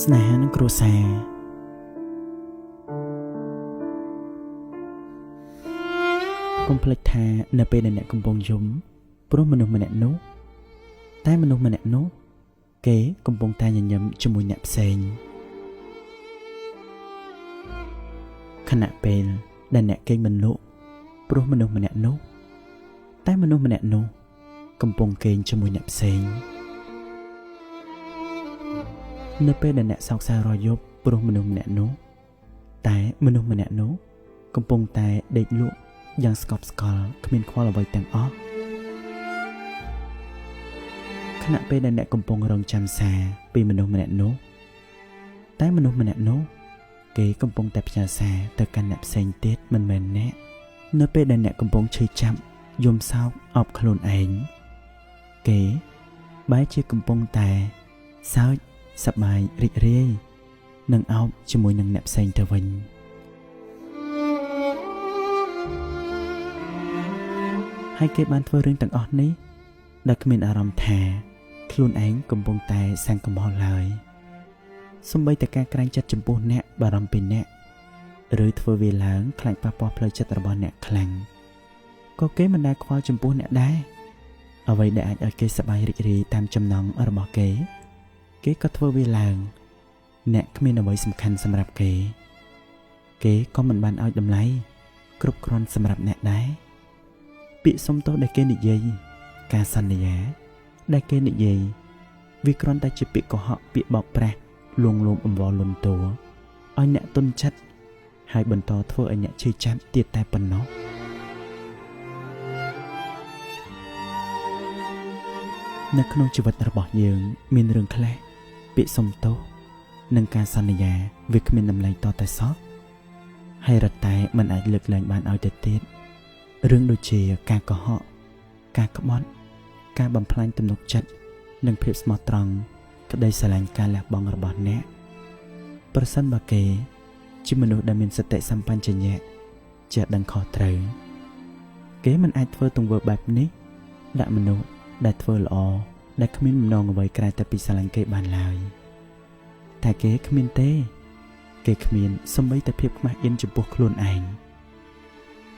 ស្នេហានិងគ្រួសារកុំភ្លេចថានៅពេលដែលអ្នកកំពុងយំព្រោះមនុស្សម្នាក់នោះតែមនុស្សម្នាក់នោះគេកំពុងតែញញឹមជាមួយអ្នកផ្សេងខណៈពេលដែលអ្នកគេងមិនលក់ព្រោះមនុស្សម្នាក់នោះតែមនុស្សម្នាក់នោះកំពុងគេងជាមួយអ្នកផ្សេងនៅពេលដែលអ្នកសោកសៅរយប់ព្រោះមនុស្សម្នាក់នោះតែមនុស្សម្នាក់នោះកំពុងតែដេកលក់យ៉ាងស្កប់ស្កល់គ្មានខ្វល់អ្វីទាំងអស់ខណៈពេលដែលអ្នកកំពុងរងចាំសារពីមនុស្សម្នាក់នោះតែមនុស្សម្នាក់នោះគេកំពុងតែផ្ញើសារទៅកាន់អ្នកផ្សេងទៀតមិនមែនអ្នកនៅពេលដែលអ្នកកំពុងឈឺចាប់យំសោកអបខ្លួនឯងគេបែរជាកំពុងតែសើចសប្បាយរីករាយនឹងអោបជាមួយនឹងអ្នកផ្សេងទៅវិញហើយគេបានធ្វើរឿងទាំងអស់នេះដែលគ្មានអារម្មណ៍ថាខ្លួនឯងកំពុងតែសាងកំហុសឡើយសូម្បីតែការក្រែងចិត្តចំពោះអ្នកបារម្ភពីអ្នកឬធ្វើវាឡើងខ្លាចប៉ះពាល់ផ្លូវចិត្តរបស់អ្នកខ្លាំងក៏គេមិនដែលខ្វល់ចំពោះអ្នកដែរអ្វីដែលអាចឲ្យគេសប្បាយរីករាយតាមចំណង់របស់គេក៏ធ្វើវាឡើងអ្នកគ្មានអ្វីសំខាន់សម្រាប់គេក៏មិនបានឲ្យតម្លៃគ្រប់គ្រាន់សម្រាប់អ្នកដែរពាក្យសុំទោសដែលគេនិយាយការសន្យាដែលគេនិយាយវាគ្រាន់តែជាពាក្យកុហកពាក្យបោកប្រាស់លួងលោមអង្វរលន់តួឲ្យអ្នកទុនចិត្តហើយបន្តធ្វើឲ្យអ្នកឈឺចាប់ទៀតតែប៉ុណ្ណោះនៅក្នុងជីវិតរបស់យើងមានរឿងខ្លះពាក្យសុំទោសនិងការសន្យាវាគ្មានតម្លៃតតែសោះហើយរត់តែមិនអាចលើកលែងបានឲ្យទៅទៀតរឿងដូចជាការកុហកការក្បត់ការបំផ្លាញទំនុកចិត្តនិងភាពស្មោះត្រង់ក្តីស្រឡាញ់ការលះបង់របស់អ្នកប្រសិនបើគេជាមនុស្សដែលមានសតិសម្បជញ្ញៈចេះដឹងខុសត្រូវគេមិនអាចធ្វើទង្វើបែបនេះដាក់មនុស្សដែលធ្វើល្អដែលគ្មានបំណងអ្វីក្រៅតែពីស្រឡាញ់គេបានឡើយតែគេគ្មានទេគេគ្មានសូម្បីតែភាពខ្មាស់អៀនចំពោះខ្លួនឯង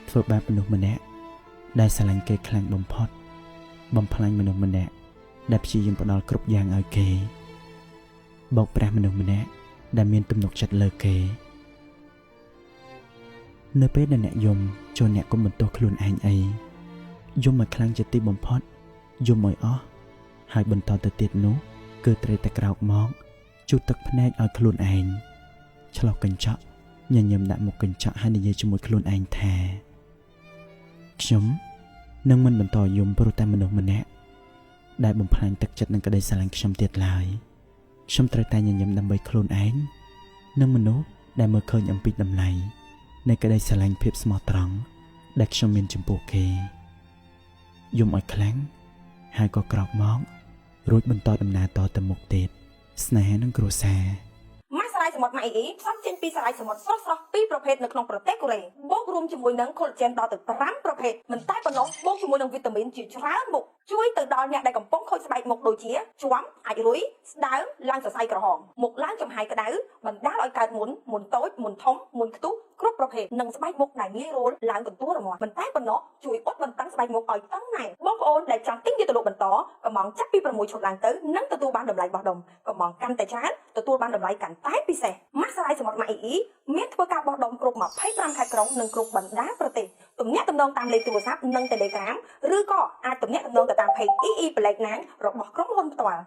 ធ្វើបែបមនុស្សម្នាក់ដែលស្រឡាញ់គេខ្លាំងបំផុតបំផ្លាញមនុស្សម្នាក់ដែលព្យាយាមផ្ដល់គ្រប់យ៉ាងឲ្យគេបោកប្រាស់មនុស្សម្នាក់ដែលមានទំនុកចិត្តលើគេនៅពេលដែលអ្នកយំចូលអ្នកកុំបន្ទោសខ្លួនឯងអីយំឲ្យខ្លាំងជាទីបំផុតយំឲ្យអស់ហើយបន្តទៅទៀតនោះគឺត្រូវតែក្រោកមកជូតទឹកភ្នែកឲ្យខ្លួនឯងឆ្លោះកញ្ចក់ញញឹមដាក់មុខកញ្ចក់ហើយនិយាយជាមួយខ្លួនឯងថាខ្ញុំនឹងមិនបន្តយំព្រោះតែមនុស្សម្នាក់ដែលបំផ្លាញទឹកចិត្តនិងក្តីស្រឡាញ់ខ្ញុំទៀតឡើយខ្ញុំត្រូវតែញញឹមដើម្បីខ្លួនឯងនិងមនុស្សដែលមើលឃើញអំពីតម្លៃនៃក្តីស្រឡាញ់ភាពស្មោះត្រង់ដែលខ្ញុំមានចំពោះគេយំឲ្យខ្លាំងហើយក៏ក្រោកមករួចបន្តដំណើរតទៅមុខទៀតស្នេហានិងគ្រួសារម៉ាស់សារាយសមុទ្រម៉ាអ៊ីផ្សំចេញពីសារាយសមុទ្រស្រស់ៗពីរប្រភេទនៅក្នុងប្រទេសកូរ៉េបូករួមជាមួយនឹង collagen ដល់ទៅ5ប្រភេទមិនតែប៉ុណ្ណោះបូកជាមួយនឹងវីតាមីនជាច្រើនមុខជួយទៅដល់អ្នកដែលកំពុងខូចស្បែកមុខដូចជាជាំអាចរុយស្ដើងឡើងសរសៃក្រហមមុខឡើងចំហាយក្តៅបណ្ដាលឲ្យកើតមុនតូចមុនធំមុនខ្ទុះគ្រប់ប្រភេទនិងស្បែកមុខដែលងាយរោលឡើងកន្ទួលរមាស់មិនតែប៉ុណ្ណោះជួយអ៊ុតបន្តឹងស្បែកមុខឲ្យតឹងណែនបងប្អូនដែលចង់ទិញវាទៅលក់បន្តកំងចាប់ពី6ឈុតឡើងទៅនឹងទទួលបានតម្លៃបោះដុំកំងកាន់តែច្រើនទទួលបានតម្លៃកាន់តែពិសេសម៉ាស់សារាយសមុទ្រម៉ាអ៊ីមានធ្វើការបោះដុំគ្រប់25ខេត្តក្រុងនិងគ្រប់បណ្ដាប្រទេសទំនាក់ទំនងតាមលេខទូរស័ព្ទនិង Telegram ឬក៏អាចទំនាក់ទំនងទៅតាម Page EE Black Nang របស់ក្រុមហ៊ុនផ្ទាល់